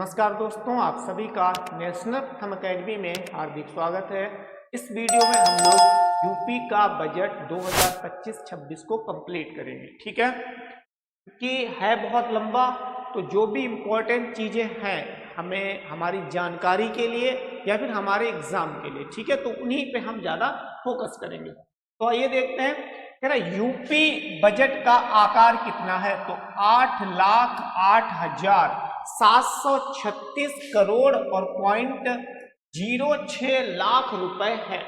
नमस्कार दोस्तों, आप सभी का नेशनल प्रथम अकेडमी में हार्दिक स्वागत है। इस वीडियो में हम लोग यूपी का बजट 2025-26 को कंप्लीट करेंगे। ठीक है, कि है बहुत लंबा, तो जो भी इम्पोर्टेंट चीज़ें हैं हमें हमारी जानकारी के लिए या फिर हमारे एग्जाम के लिए, ठीक है, तो उन्हीं पे हम ज़्यादा फोकस करेंगे। तो आइए देखते हैं, कह रहा यूपी बजट का आकार कितना है, तो 8,08,736 करोड़ और 0.06 लाख रुपए है,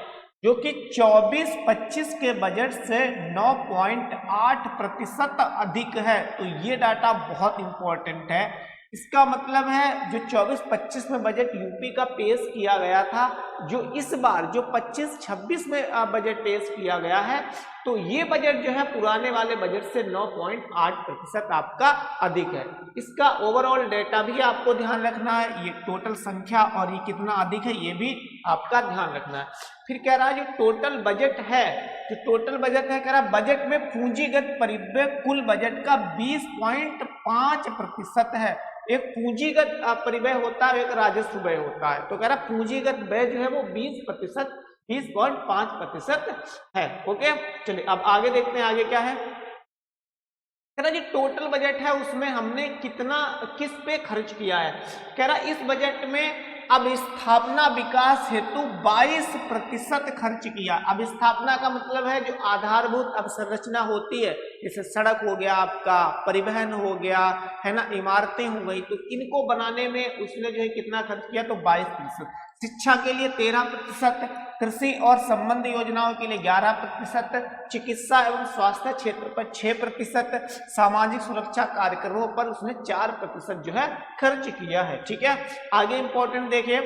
जो कि 24-25 के बजट से 9.8% अधिक है। तो ये डाटा बहुत इंपॉर्टेंट है। इसका मतलब है जो 24-25 में बजट यूपी का पेश किया गया था, जो इस बार जो 25-26 में बजट पेश किया गया है, तो ये बजट जो है पुराने वाले बजट से 9.8% आपका अधिक है। इसका ओवरऑल डेटा भी आपको ध्यान रखना है, ये टोटल संख्या और ये कितना अधिक है ये भी आपका ध्यान रखना है। फिर कह रहा है जो टोटल बजट है, जो टोटल बजट है, कह रहा बजट में पूंजीगत परिव्यय कुल बजट का 20.5% है। एक पूंजीगत परिव्यय होता है, एक राजस्व व्यय होता है। तो कह रहा पूंजीगत व्यय जो है वो 20.5% है। ओके, चलिए अब आगे देखते हैं, आगे क्या है। कह रहा जी टोटल बजट है उसमें हमने कितना किस पे खर्च किया है। कह रहा इस बजट में अब स्थापना विकास हेतु 22% खर्च किया। अब स्थापना का मतलब है जो आधारभूत अवसंरचना होती है, जैसे सड़क हो गया, आपका परिवहन हो गया, है ना, इमारतें हो गई, तो इनको बनाने में उसने जो है कितना खर्च किया, तो 22%। शिक्षा के लिए 13%, कृषि और संबंध योजनाओं के लिए 11%, चिकित्सा एवं स्वास्थ्य क्षेत्र पर 6%, सामाजिक सुरक्षा कार्यक्रमों पर उसने 4% जो है खर्च किया है। ठीक है, आगे इंपॉर्टेंट देखिए,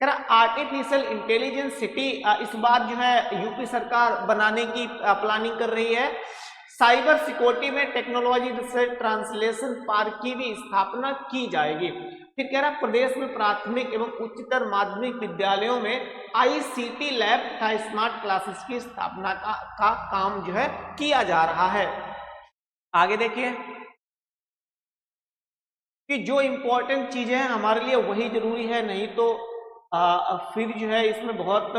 आर्टिफिशियल इंटेलिजेंस सिटी इस बार जो है यूपी सरकार बनाने की प्लानिंग कर रही है। साइबर सिक्योरिटी में टेक्नोलॉजी रिसर्च ट्रांसलेशन पार्क की भी स्थापना की जाएगी। फिर कह रहा प्रदेश में प्राथमिक एवं उच्चतर माध्यमिक विद्यालयों में आईसीटी लैब तथा स्मार्ट क्लासेस की स्थापना का काम जो है किया जा रहा है। आगे देखिए कि जो इंपॉर्टेंट चीजें हैं हमारे लिए वही जरूरी है, नहीं तो फिर जो है इसमें बहुत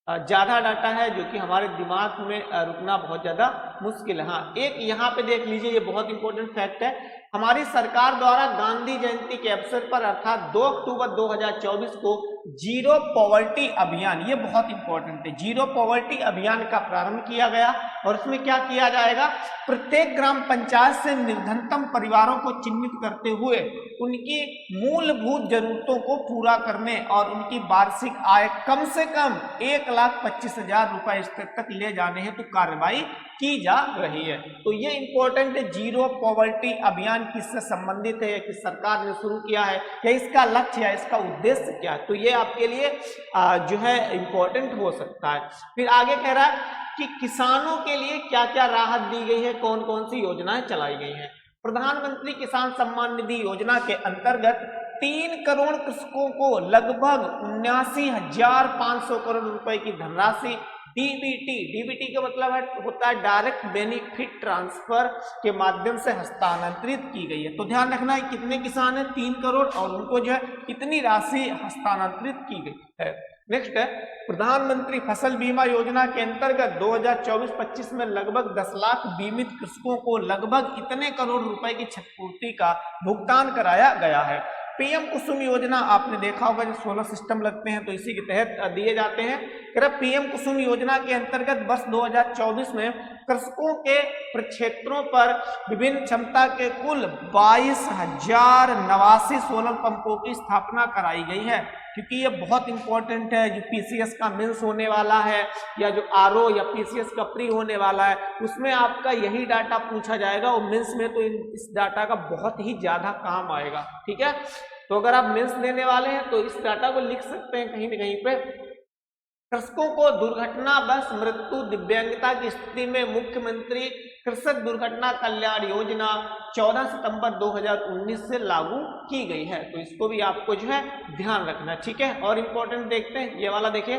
ज्यादा डाटा है जो कि हमारे दिमाग में रुकना बहुत ज्यादा मुश्किल है। हाँ, एक यहाँ पे देख लीजिए, ये बहुत इंपॉर्टेंट फैक्ट है। हमारी सरकार द्वारा गांधी जयंती के अवसर पर अर्थात 2 अक्टूबर 2024 को जीरो पॉवर्टी अभियान, ये बहुत इंपॉर्टेंट है, जीरो पॉवर्टी अभियान का प्रारंभ किया गया। और इसमें क्या किया जाएगा, प्रत्येक ग्राम पंचायत से निर्धनतम परिवारों को चिन्हित करते हुए उनकी मूलभूत जरूरतों को पूरा करने और उनकी वार्षिक आय कम से कम 1,25,000 रुपए स्तर तक ले जाने हेतु तो कार्रवाई की जा रही है। तो ये इंपॉर्टेंट है, जीरो पॉवर्टी अभियान किससे संबंधित है, किस सरकार ने शुरू किया है, या इसका लक्ष्य है, इसका उद्देश्य क्या है, तो ये आपके लिए जो है इंपॉर्टेंट हो सकता है। फिर आगे कह रहा है कि किसानों के लिए क्या क्या राहत दी गई है, कौन कौन सी योजनाएं चलाई गई हैं। प्रधानमंत्री किसान सम्मान निधि योजना के अंतर्गत 3 करोड़ कृषकों को लगभग 79,500 करोड़ रुपए की धनराशि डीबीटी का मतलब होता है डायरेक्ट बेनिफिट ट्रांसफर के माध्यम से हस्तांतरित की गई है। तो ध्यान रखना है कितने किसान हैं, 3 करोड़, और उनको जो है इतनी राशि हस्तांतरित की गई है। नेक्स्ट है प्रधानमंत्री फसल बीमा योजना के अंतर्गत 2024-25 में लगभग 10 लाख बीमित कृषकों को लगभग इतने करोड़ रुपए की क्षतिपूर्ति का भुगतान कराया गया है। पीएम कुसुम योजना आपने देखा होगा, जो सोलर सिस्टम लगते हैं तो इसी के तहत दिए जाते हैं। पीएम कुसुम योजना के अंतर्गत वर्ष 2024 में कृषकों के प्रक्षेत्रों पर विभिन्न क्षमता के कुल 22,089 सोलर पंपों की स्थापना कराई गई है। क्योंकि ये बहुत इंपॉर्टेंट है, जो पीसीएस का मेंस होने वाला है या जो आरओ या पीसीएस का प्री होने वाला है, उसमें आपका यही डाटा पूछा जाएगा, और मेंस में तो इस डाटा का बहुत ही ज्यादा काम आएगा। ठीक है, तो अगर आप मेंस देने वाले हैं तो इस डाटा को लिख सकते हैं कहीं न कहीं पे। कृषकों को दुर्घटना बस मृत्यु दिव्यांगता की स्थिति में मुख्यमंत्री कृषक दुर्घटना कल्याण योजना 14 सितंबर 2019 से लागू की गई है। तो इसको भी आपको जो है ध्यान रखना है। ठीक है, और इंपॉर्टेंट देखते हैं ये वाला, देखिए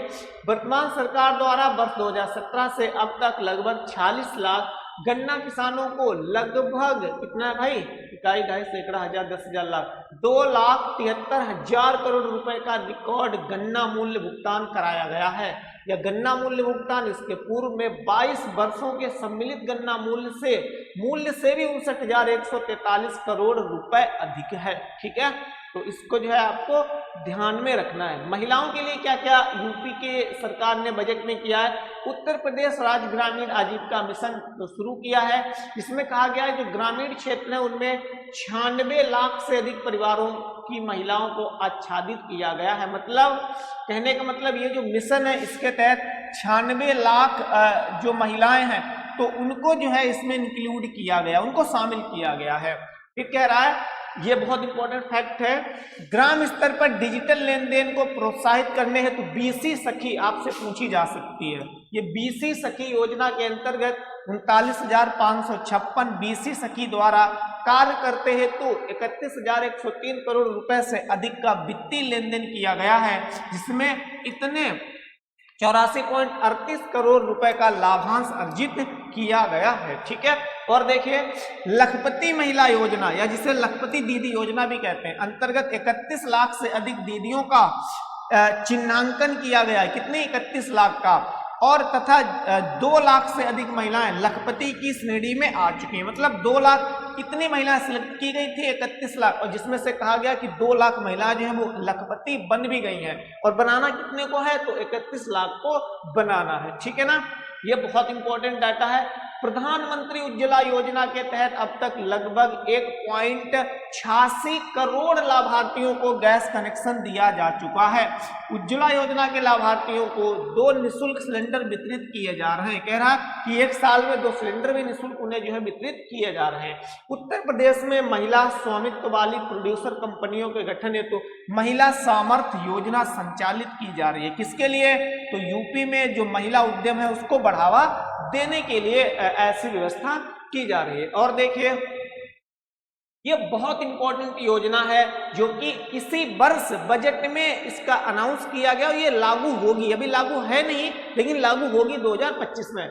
वर्तमान सरकार द्वारा वर्ष 2017 से अब तक लगभग 46 लाख गन्ना किसानों को लगभग कितना भाई इकाई, दहाई, सैकड़ा, हजार, 10,000, लाख, 2,73,000 करोड़ रुपए का रिकॉर्ड गन्ना मूल्य भुगतान कराया गया है। यह गन्ना मूल्य भुगतान इसके पूर्व में 22 वर्षों के सम्मिलित गन्ना मूल्य से भी 59,143 करोड़ रुपए अधिक है। ठीक है, तो इसको जो है आपको ध्यान में रखना है। महिलाओं के लिए क्या क्या यूपी के सरकार ने बजट में किया है। उत्तर प्रदेश राज्य ग्रामीण आजीविका मिशन तो शुरू किया है, जिसमें कहा गया है जो ग्रामीण क्षेत्र है उनमें 96 लाख से अधिक परिवारों की महिलाओं को आच्छादित किया गया है। मतलब कहने का मतलब ये जो मिशन है इसके तहत 96 लाख जो महिलाएं हैं तो उनको जो है इसमें इंक्लूड किया गया, उनको शामिल किया गया है। फिर कह रहा है, ये बहुत इंपॉर्टेंट फैक्ट है, ग्राम स्तर पर डिजिटल लेन देन को प्रोत्साहित करने हेतु बीसी सखी आपसे पूछी जा सकती है। ये बीसी सखी योजना के अंतर्गत 39,556 बीसी सखी द्वारा कार्य करते हेतु 31,103 करोड़ रुपए से अधिक का वित्तीय लेन देन किया गया है, जिसमें इतने 84.38 करोड़ रुपए का लाभांश अर्जित किया गया है। ठीक है, और देखिए लखपति महिला योजना या जिसे लखपति दीदी योजना भी कहते हैं, अंतर्गत 31 लाख से अधिक दीदियों का चिन्हांकन किया गया है। कितने? 31 लाख का, और तथा 2 लाख से अधिक महिलाएं लखपति की श्रेणी में आ चुकी हैं। मतलब 2 लाख कितनी महिलाएं सिलेक्ट की गई थी? 31 लाख, और जिसमें से कहा गया कि 2 लाख महिलाएं जो है वो लखपति बन भी गई हैं। और बनाना कितने को है? तो 31 लाख को बनाना है। ठीक है ना, ये बहुत इंपॉर्टेंट डाटा है। प्रधानमंत्री उज्ज्वला योजना के तहत अब तक लगभग 1.86 करोड़ लाभार्थियों को गैस कनेक्शन दिया जा चुका है। उज्ज्वला योजना के लाभार्थियों को 2 निःशुल्क सिलेंडर वितरित किए जा रहे हैं। कह रहा है कि 1 साल में 2 सिलेंडर भी निःशुल्क उन्हें जो है वितरित किए जा रहे हैं। उत्तर प्रदेश में महिला स्वामित्व वाली प्रोड्यूसर कंपनियों के गठन हेतु महिला सामर्थ्य योजना संचालित की जा रही है। किसके लिए? तो यूपी में जो महिला उद्यम है उसको बढ़ावा देने के लिए ऐसी व्यवस्था की जा रही है। और देखिए ये बहुत इंपॉर्टेंट योजना है जो कि इसी वर्ष बजट में इसका अनाउंस किया गया और ये लागू होगी, अभी लागू है नहीं लेकिन लागू होगी 2025 में।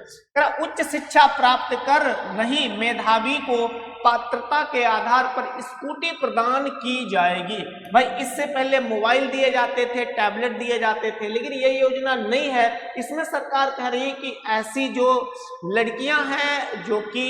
उच्च शिक्षा प्राप्त कर रही मेधावी को पात्रता के आधार पर स्कूटी प्रदान की जाएगी। भाई इससे पहले मोबाइल दिए जाते थे, टैबलेट दिए जाते थे, लेकिन ये योजना नहीं है। इसमें सरकार कह रही है कि ऐसी जो लड़कियां हैं जो कि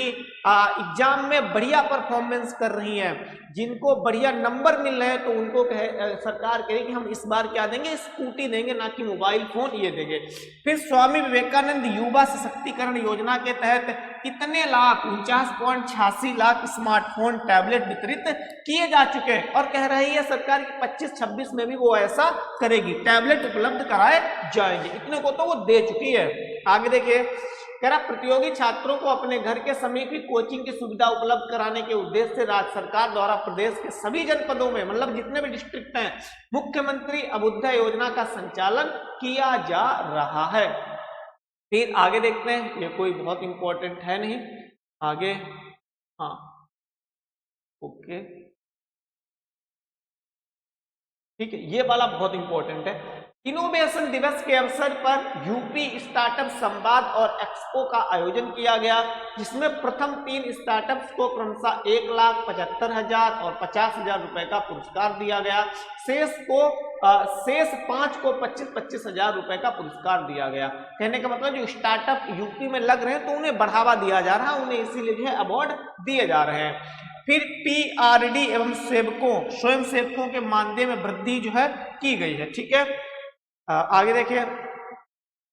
एग्जाम में बढ़िया परफॉर्मेंस कर रही हैं, जिनको बढ़िया नंबर मिल रहे हैं, तो उनको सरकार कह रही है कि हम इस बार क्या देंगे? स्कूटी देंगे, ना कि मोबाइल फोन ये देंगे। फिर स्वामी विवेकानंद युवा सशक्तिकरण योजना के तहत कितने लाख? 49.86 लाख स्मार्टफोन टैबलेट वितरित किए जा चुके हैं। और कह रही है सरकार कि 25-26 में भी वो ऐसा करेगी, टैबलेट उपलब्ध कराए जाएंगे। इतने को तो वो दे चुकी है। आगे देखिए, कह रहा प्रतियोगी छात्रों को अपने घर के समीप ही कोचिंग की सुविधा उपलब्ध कराने के उद्देश्य से राज्य सरकार द्वारा प्रदेश के सभी जनपदों में, मतलब जितने भी डिस्ट्रिक्ट हैं, मुख्यमंत्री अभ्युदय योजना का संचालन किया जा रहा है। फिर आगे देखते हैं, ये कोई बहुत इंपॉर्टेंट है नहीं। आगे हाँ ओके ठीक है, ये वाला बहुत इंपॉर्टेंट है। इनोवेशन दिवस के अवसर पर यूपी स्टार्टअप संवाद और एक्सपो का आयोजन किया गया, जिसमें प्रथम 3 स्टार्टअप्स को क्रमशः 1,75,000 और 50,000 रुपए का पुरस्कार दिया गया। शेष 5 को 25,000 रुपए का पुरस्कार दिया गया। कहने का मतलब जो स्टार्टअप यूपी में लग रहे हैं तो उन्हें बढ़ावा दिया जा रहा है, उन्हें इसीलिए जो है अवार्ड दिए जा रहे हैं। फिर पीआरडी एवं स्वयं सेवकों के मानदेय में वृद्धि जो है की गई है। ठीक है, आगे देखिए,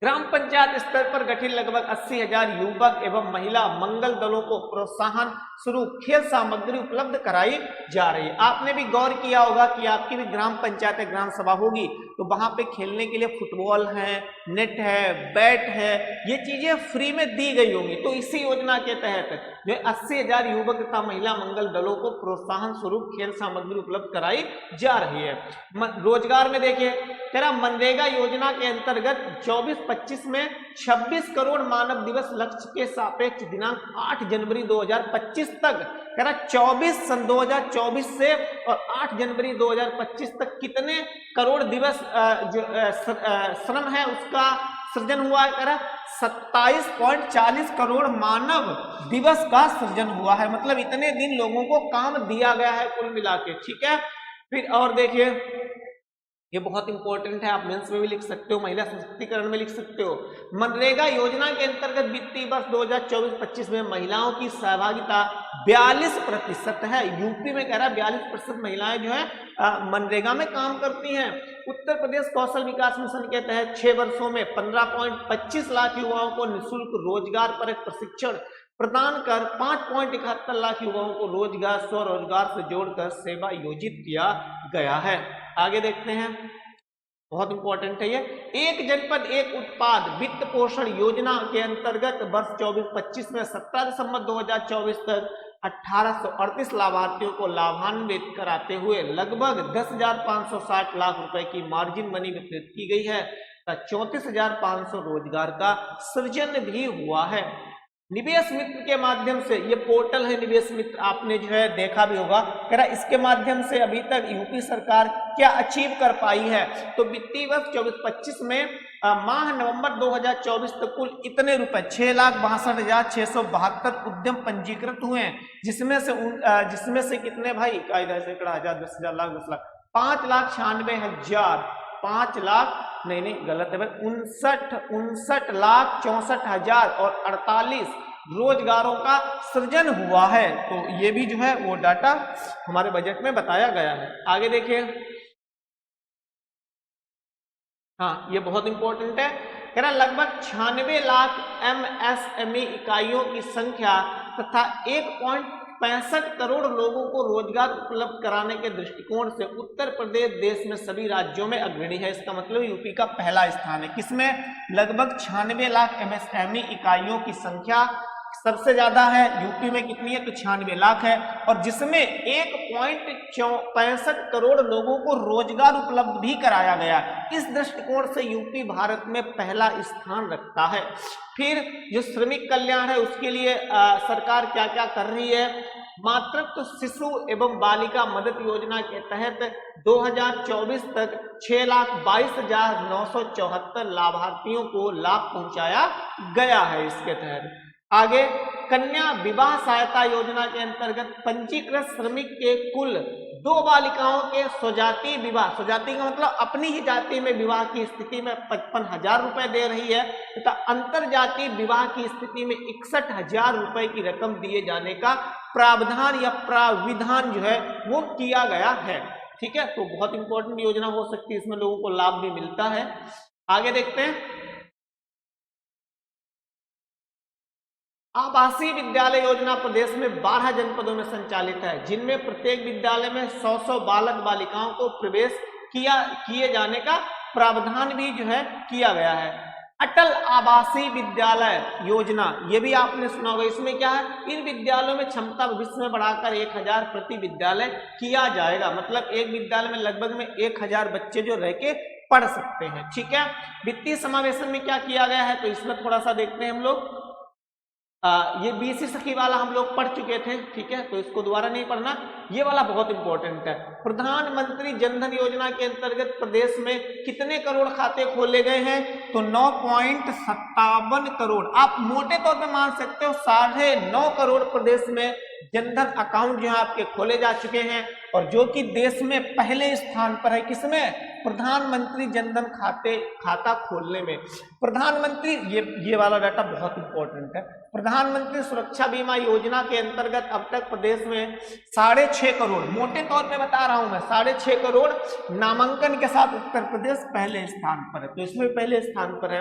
ग्राम पंचायत स्तर पर गठित लगभग 80,000 युवक एवं महिला मंगल दलों को प्रोत्साहन स्वरूप खेल सामग्री उपलब्ध कराई जा रही है। आपने भी गौर किया होगा कि आपकी भी ग्राम पंचायत ग्राम सभा होगी तो वहां पे खेलने के लिए फुटबॉल है, नेट है, बैट है, ये चीजें फ्री में दी गई होंगी। तो इसी योजना के तहत जो 80,000 युवक तथा महिला मंगल दलों को प्रोत्साहन स्वरूप खेल सामग्री उपलब्ध कराई जा रही है। रोजगार में देखिए, कह रहा मनरेगा योजना के अंतर्गत 24-25 में 26 करोड़ मानव दिवस लक्ष्य के सापेक्ष दिनांक 8 जनवरी 2025 तक, कह रहा 24 सन 2024 से और 8 जनवरी 2025 तक कितने करोड़ दिवस जो श्रम है उसका सृजन हुआ है, कह रहा 27.40 करोड़ मानव दिवस का सृजन हुआ है, मतलब इतने दिन लोगों को काम दिया गया है कुल मिला के। ठीक है, फिर और देखिए ये बहुत इंपॉर्टेंट है, आप मेंस में भी लिख सकते हो, महिला सशक्तिकरण में लिख सकते हो। मनरेगा योजना के अंतर्गत वित्तीय वर्ष 2024-25 में महिलाओं की सहभागिता 42% है। यूपी में कह रहा है 42% महिलाएं जो है मनरेगा में काम करती हैं। उत्तर प्रदेश कौशल विकास मिशन के तहत 6 वर्षों में 15.25 लाख युवाओं को निःशुल्क रोजगार पर प्रशिक्षण प्रदान कर 5.71 लाख युवाओं को रोजगार स्वरोजगार से जोड़कर सेवा योजित किया गया है। आगे देखते हैं, बहुत इंपॉर्टेंट है ये। एक जनपद एक उत्पाद वित्त पोषण योजना के अंतर्गत वर्ष 24-25 में 17 दिसंबर 2024 तक 1838 लाभार्थियों को लाभान्वित कराते हुए लगभग 10,560 लाख रुपए की मार्जिन मनी वितरित की गई है। 34,500 रोजगार का सृजन भी हुआ है। निवेश मित्र के माध्यम से, ये पोर्टल है निवेश मित्र, आपने जो है देखा भी होगा, कह रहा इसके माध्यम से अभी तक यूपी सरकार क्या अचीव कर पाई है। तो वित्तीय वर्ष 24-25 में माह नवंबर 2024 तक कुल इतने रुपए 6,62,672 उद्यम पंजीकृत हुए हैं, जिसमें से कितने भाई, कायदा सैकड़ा हजार 10,000 लाख 10 लाख 5,96,000 5 लाख नहीं गलत है भाई, 59,64,64,000 और 48 रोजगारों का सृजन हुआ है। तो ये भी जो है वो डाटा हमारे बजट में बताया गया है। आगे देखिए, हाँ ये बहुत इंपॉर्टेंट है, कह रहा लगभग 96 लाख MSME इकाइयों की संख्या तथा 1.65 करोड़ लोगों को रोजगार उपलब्ध कराने के दृष्टिकोण से उत्तर प्रदेश देश में सभी राज्यों में अग्रणी है। इसका मतलब यूपी का पहला स्थान है। किसमें? लगभग 96 लाख MSME इकाइयों की संख्या सबसे ज्यादा है यूपी में, कितनी है तो 96 लाख है, और जिसमें 1.65 करोड़ लोगों को रोजगार उपलब्ध भी कराया गया। इस दृष्टिकोण से यूपी भारत में पहला स्थान रखता है। फिर जो श्रमिक कल्याण है उसके लिए सरकार क्या क्या कर रही है। मातृत्व शिशु एवं बालिका मदद योजना के तहत 2024 तक 6,22,974 लाभार्थियों को लाभ पहुंचाया गया है। इसके तहत आगे कन्या विवाह सहायता योजना के अंतर्गत पंजीकृत श्रमिक के कुल 2 बालिकाओं के स्वजातीय विवाह, स्वजाति का मतलब अपनी ही जाति में विवाह की स्थिति में 55,000 रुपए दे रही है तथा अंतरजातीय विवाह की स्थिति में 61,000 रुपए की रकम दिए जाने का प्रावधान या प्राविधान जो है वो किया गया है। ठीक है, तो बहुत इंपॉर्टेंट योजना हो सकती है, इसमें लोगों को लाभ भी मिलता है। आगे देखते हैं, आवासीय विद्यालय योजना प्रदेश में 12 जनपदों में संचालित है, जिनमें प्रत्येक विद्यालय में 100 बालक बालिकाओं को प्रवेश किए जाने का प्रावधान भी जो है किया गया है। अटल आवासीय विद्यालय योजना, ये भी आपने सुना होगा। इसमें क्या है, इन विद्यालयों में क्षमता भविष्य में बढ़ाकर 1,000 प्रति विद्यालय किया जाएगा, मतलब एक विद्यालय में लगभग में 1,000 बच्चे जो रह के पढ़ सकते हैं। ठीक है, वित्तीय समावेशन में क्या किया गया है, तो इसमें थोड़ा सा देखते हैं हम लोग। ये बीसी सखी वाला हम लोग पढ़ चुके थे, ठीक है, तो इसको दोबारा नहीं पढ़ना, ये वाला बहुत इंपॉर्टेंट है। प्रधानमंत्री जनधन योजना के अंतर्गत प्रदेश में कितने करोड़ खाते खोले गए हैं, तो 9.57 करोड़, आप मोटे तौर पे मान सकते हो 9.5 करोड़ प्रदेश में जनधन अकाउंट जो है आपके खोले जा चुके हैं, और जो कि देश में पहले स्थान पर है। किसमें? प्रधानमंत्री जनधन खाता खोलने में। प्रधानमंत्री, ये वाला डाटा बहुत इंपॉर्टेंट है। प्रधानमंत्री सुरक्षा बीमा योजना के अंतर्गत अब तक प्रदेश में 6.5 करोड़, मोटे तौर पे बता रहा हूं मैं, 6.5 करोड़ नामांकन के साथ उत्तर प्रदेश पहले स्थान पर है, तो इसमें पहले स्थान पर है।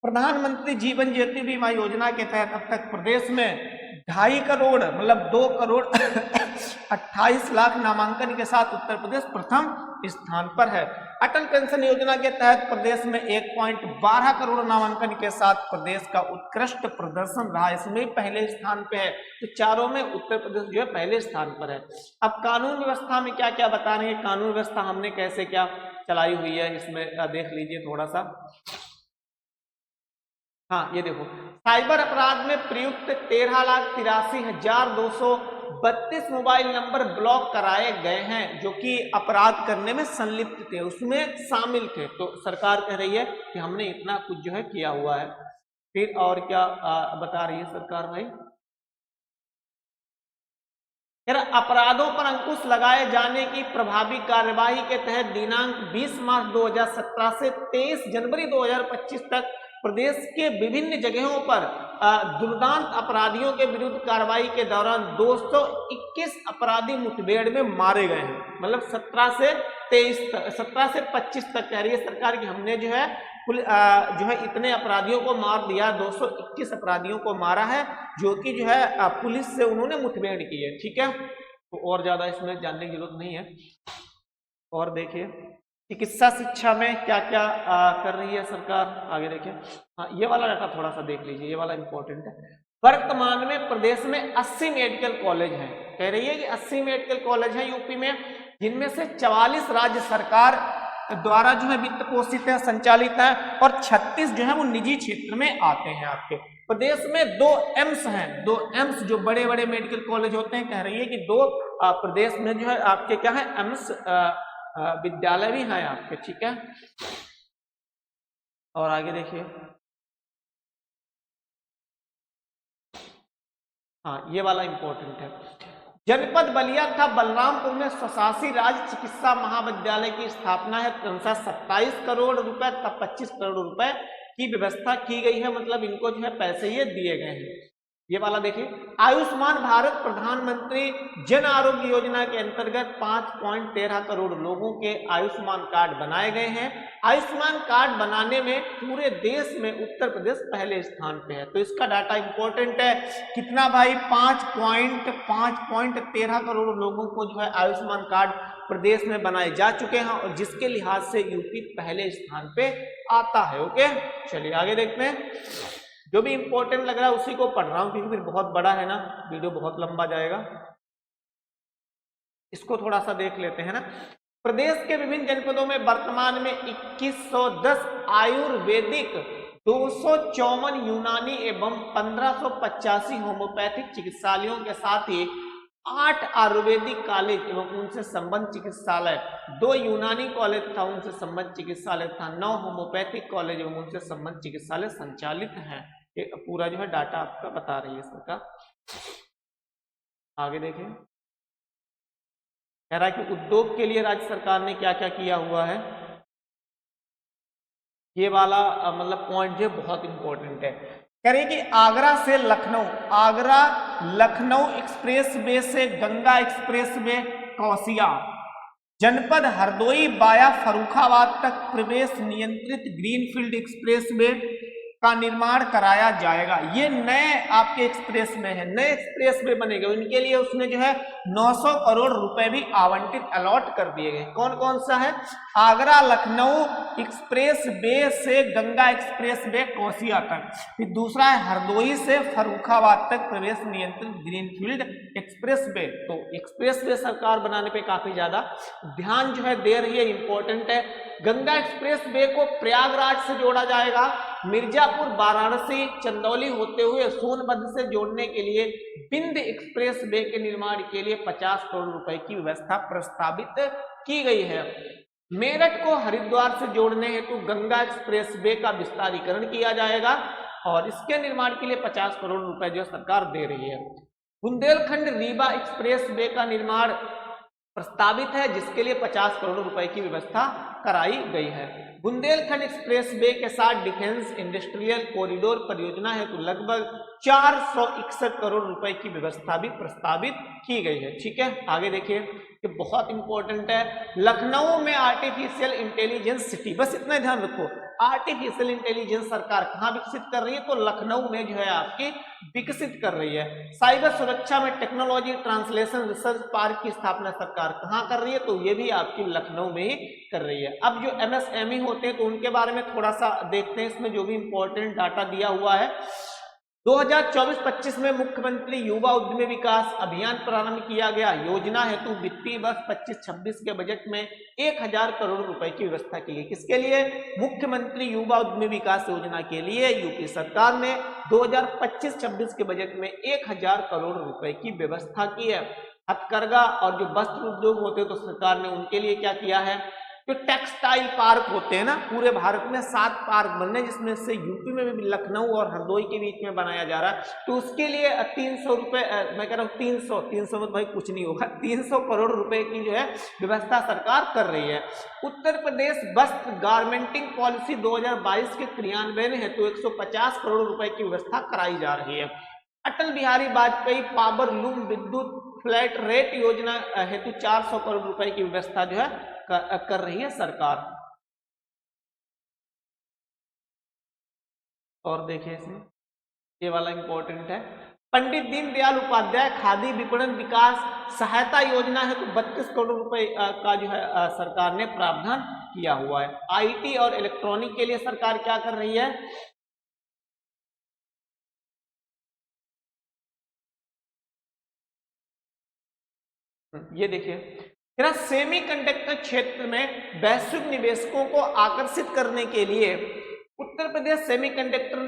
प्रधानमंत्री जीवन ज्योति बीमा योजना के तहत अब तक प्रदेश में 2.5 करोड़ मतलब 2,28 लाख नामांकन के साथ उत्तर प्रदेश प्रथम स्थान पर है। अटल पेंशन योजना के तहत प्रदेश में 1.12 करोड़ नामांकन के साथ प्रदेश का उत्कृष्ट प्रदर्शन रहा, इसमें पहले स्थान पे है। तो चारों में उत्तर प्रदेश जो है पहले स्थान पर है। अब कानून व्यवस्था में क्या क्या बता रहे हैं, कानून व्यवस्था हमने कैसे क्या चलाई हुई है, इसमें देख लीजिए थोड़ा सा। हाँ ये देखो, साइबर अपराध में प्रयुक्त 13,83,200 32 मोबाइल नंबर ब्लॉक कराए गए हैं जो कि अपराध करने में संलिप्त थे, उसमें शामिल थे। तो सरकार कह रही है कि हमने इतना कुछ जो है किया हुआ है। फिर और क्या बता रही है सरकार भाई, अपराधों पर अंकुश लगाए जाने की प्रभावी कार्यवाही के तहत दिनांक 20 मार्च 2017 से 23 जनवरी 2025 तक प्रदेश के विभिन्न जगहों पर दुर्दांत अपराधियों के विरुद्ध कार्रवाई के दौरान 221 अपराधी मुठभेड़ में मारे गए हैं। मतलब 17 से 25 तक कह रही है सरकार कि हमने जो है इतने अपराधियों को मार दिया, 221 अपराधियों को मारा है जो कि जो है पुलिस से उन्होंने मुठभेड़ की है। ठीक है, तो और ज्यादा इसमें जानने की जरूरत नहीं है। और देखिए चिकित्सा शिक्षा में क्या क्या कर रही है सरकार, आगे देखिए। हाँ, ये वाला डाटा थोड़ा सा देख लीजिए, ये वाला इंपॉर्टेंट है। वर्तमान में प्रदेश में 80 मेडिकल कॉलेज हैं, कह रही है कि 80 मेडिकल कॉलेज हैं यूपी में, जिनमें से 44 राज्य सरकार द्वारा जो है वित्त पोषित है, संचालित है, और 36 जो है वो निजी क्षेत्र में आते हैं। आपके प्रदेश में 2 एम्स हैं, 2 एम्स जो बड़े बड़े मेडिकल कॉलेज होते हैं, कह रही है कि 2 प्रदेश में जो है आपके क्या है एम्स विद्यालय भी हैं आपके। ठीक है, और आगे देखिए। हाँ, ये वाला इंपॉर्टेंट है। जनपद बलिया तथा बलरामपुर में स्वशासी राज्य चिकित्सा महाविद्यालय की स्थापना है, क्रमशः 27 करोड़ रुपए तथा 25 करोड़ रुपए की व्यवस्था की गई है। मतलब इनको जो है पैसे ये दिए गए हैं। ये वाला देखिए, आयुष्मान भारत प्रधानमंत्री जन आरोग्य योजना के अंतर्गत 5.13 करोड़ लोगों के आयुष्मान कार्ड बनाए गए हैं। आयुष्मान कार्ड बनाने में पूरे देश में उत्तर प्रदेश पहले स्थान पे है। तो इसका डाटा इंपॉर्टेंट है, कितना भाई, 5.13 करोड़ लोगों को जो है आयुष्मान कार्ड प्रदेश में बनाए जा चुके हैं, और जिसके लिहाज से यूपी पहले स्थान पे आता है। ओके, चलिए आगे देखते हैं। जो भी इंपॉर्टेंट लग रहा है उसी को पढ़ रहा हूं, क्योंकि फिर बहुत बड़ा है ना, वीडियो बहुत लंबा जाएगा। इसको थोड़ा सा देख लेते हैं ना। प्रदेश के विभिन्न जनपदों में वर्तमान में 2110 आयुर्वेदिक, 254 यूनानी एवं 1585 होम्योपैथिक चिकित्सालयों के साथ ही 8 आयुर्वेदिक कॉलेज एवं उनसे संबद्ध चिकित्सालय, 2 यूनानी कॉलेज था उनसे संबद्ध चिकित्सालय था, 9 होम्योपैथिक कॉलेज एवं उनसे संबद्ध चिकित्सालय संचालित हैं। ये पूरा जो है डाटा आपका बता रही है सरकार। आगे देखिए, कह रहा है कि उद्योग के लिए राज्य सरकार ने क्या क्या किया हुआ है। ये वाला मतलब पॉइंट जो बहुत इंपॉर्टेंट है। कह रही कि आगरा से लखनऊ, आगरा लखनऊ एक्सप्रेस वे से गंगा एक्सप्रेस वे कौसिया, जनपद हरदोई बाया फर्रुखाबाद तक प्रवेश नियंत्रित ग्रीनफील्ड एक्सप्रेस वे का निर्माण कराया जाएगा। ये नए आपके एक्सप्रेस वे है, नए एक्सप्रेस वे बनेंगे, उनके लिए उसने जो है 900 करोड़ रुपए भी आवंटित अलॉट कर दिए गए। कौन कौन सा है, आगरा लखनऊ एक्सप्रेस वे से गंगा एक्सप्रेस वे कौसिया तक, फिर दूसरा है हरदोई से फर्रुखाबाद तक प्रवेश नियंत्रित ग्रीनफील्ड एक्सप्रेस वे। तो एक्सप्रेस वे सरकार बनाने पे काफी ज्यादा ध्यान जो है दे रही है, इंपॉर्टेंट है। गंगा एक्सप्रेस वे को प्रयागराज से जोड़ा जाएगा, मिर्जापुर, वाराणसी, चंदौली होते हुए सोनभद्र से जोड़ने के लिए बिंद एक्सप्रेस वे के निर्माण के लिए 50 करोड़ रुपए की व्यवस्था प्रस्तावित की गई है। मेरठ को हरिद्वार से जोड़ने हेतु गंगा एक्सप्रेस वे का विस्तारीकरण किया जाएगा, और इसके निर्माण के लिए 50 करोड़ रुपए जो सरकार दे रही है। बुंदेलखंड रीवा एक्सप्रेस वे का निर्माण प्रस्तावित है, जिसके लिए 50 करोड़ रुपए की व्यवस्था कराई गई है। बुंदेलखंड एक्सप्रेस वे के साथ डिफेंस इंडस्ट्रियल कॉरिडोर परियोजना है, तो लगभग 461 करोड़ रुपए की व्यवस्था भी प्रस्तावित की गई है। ठीक है, आगे देखिए, ये बहुत इंपॉर्टेंट है। लखनऊ में आर्टिफिशियल इंटेलिजेंस सिटी, बस इतना ध्यान रखो, आर्टिफिशियल इंटेलिजेंस सरकार कहाँ विकसित कर रही है, तो लखनऊ में जो है आपकी विकसित कर रही है। साइबर सुरक्षा में टेक्नोलॉजी ट्रांसलेशन रिसर्च पार्क की स्थापना सरकार कहाँ कर रही है, तो ये भी आपकी लखनऊ में ही कर रही है। अब जो MSME होते हैं तो उनके बारे में थोड़ा सा देखते हैं, इसमें जो भी इंपॉर्टेंट डाटा दिया हुआ है। 2024-25 में मुख्यमंत्री युवा उद्यमी विकास अभियान प्रारंभ किया गया। योजना हेतु वित्तीय वर्ष 25-26 के बजट में 1000 करोड़ रुपए की व्यवस्था की गई। किसके लिए? मुख्यमंत्री युवा उद्यमी विकास योजना के लिए यूपी सरकार ने 2025-26 के बजट में 1000 करोड़ रुपए की व्यवस्था की है। हथकरघा और जो वस्त्र उद्योग होते हैं तो सरकार ने उनके लिए क्या किया है? जो टेक्सटाइल पार्क होते हैं ना, पूरे भारत में 7 पार्क बनने, जिसमें से यूपी में भी लखनऊ और हरदोई के बीच में बनाया जा रहा है, तो उसके लिए 300 रुपए, मैं कह रहा हूँ 300 में भाई कुछ नहीं होगा, 300 करोड़ रुपए की जो है व्यवस्था सरकार कर रही है। उत्तर प्रदेश वस्त्र गारमेंटिंग पॉलिसी 2022 के क्रियान्वयन हेतु 150 करोड़ रुपए की व्यवस्था कराई जा रही है। अटल बिहारी वाजपेयी पावर लूम विद्युत फ्लैट रेट योजना हेतु 400 करोड़ रुपए की व्यवस्था जो है कर रही है सरकार। और देखिए इसमें ये वाला इंपॉर्टेंट है, पंडित दीनदयाल उपाध्याय खादी विपणन विकास सहायता योजना है तो 32 करोड़ रुपए का जो है सरकार ने प्रावधान किया हुआ है। आईटी और इलेक्ट्रॉनिक के लिए सरकार क्या कर रही है? ये देखिए, सेमीकंडक्टर क्षेत्र में वैश्विक निवेशकों को आकर्षित करने के लिए उत्तर प्रदेश सेमीकंडक्टर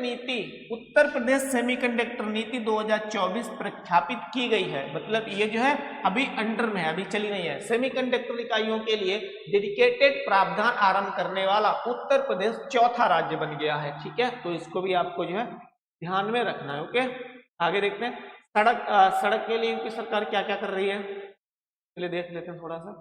नीति 2024 प्रख्यापित की गई है। मतलब ये जो है अभी अंडर में है, अभी चली नहीं है। सेमीकंडक्टर इकाइयों के लिए डेडिकेटेड प्रावधान आरंभ करने वाला उत्तर प्रदेश चौथा राज्य बन गया है। ठीक है, तो इसको भी आपको जो है ध्यान में रखना है। ओके, आगे देखते हैं सड़क के लिए यूपी सरकार क्या क्या कर रही है, चलिए देख लेते हैं थोड़ा सा।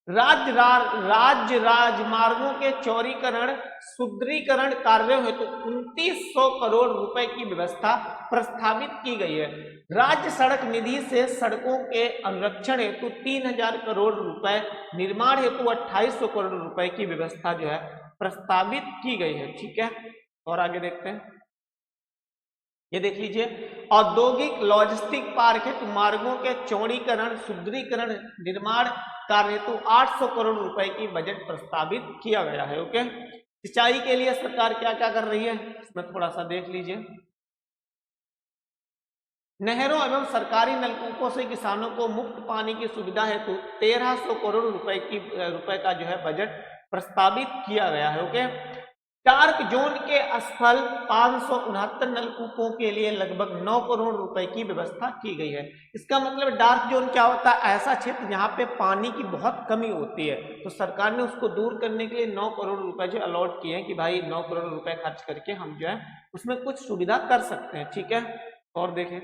राज्य राजमार्गों के चौड़ीकरण सुदृढ़ीकरण कार्यों हेतु 2900 करोड़ रुपए की व्यवस्था प्रस्तावित की गई है। राज्य सड़क निधि से सड़कों के अनुरक्षण हेतु 3000 करोड़ रुपए, निर्माण हेतु 2800 करोड़ रुपए की व्यवस्था जो है प्रस्तावित की गई है। ठीक है, और आगे देखते हैं, ये देख लीजिए, औद्योगिक लॉजिस्टिक पार्क हेतु मार्गों के चौड़ीकरण सुदृढ़ीकरण निर्माण कार्य हेतु 800 करोड़ रुपए की बजट प्रस्तावित किया गया है। ओके, सिंचाई के लिए सरकार क्या क्या कर रही है, इसमें थोड़ा सा देख लीजिए। नहरों एवं सरकारी नलकूपों से किसानों को मुफ्त पानी की सुविधा हेतु 1300 करोड़ रुपए का जो है बजट प्रस्तावित किया गया है। ओके, डार्क जोन के असफल 569 नलकूपों के लिए लगभग 9 करोड़ रुपए की व्यवस्था की गई है। इसका मतलब डार्क जोन क्या होता है? ऐसा क्षेत्र जहां पे पानी की बहुत कमी होती है, तो सरकार ने उसको दूर करने के लिए 9 करोड़ रुपए जो अलॉट किए हैं कि भाई 9 करोड़ रुपए खर्च करके हम जो है उसमें कुछ सुविधा कर सकते हैं। ठीक है, और देखें,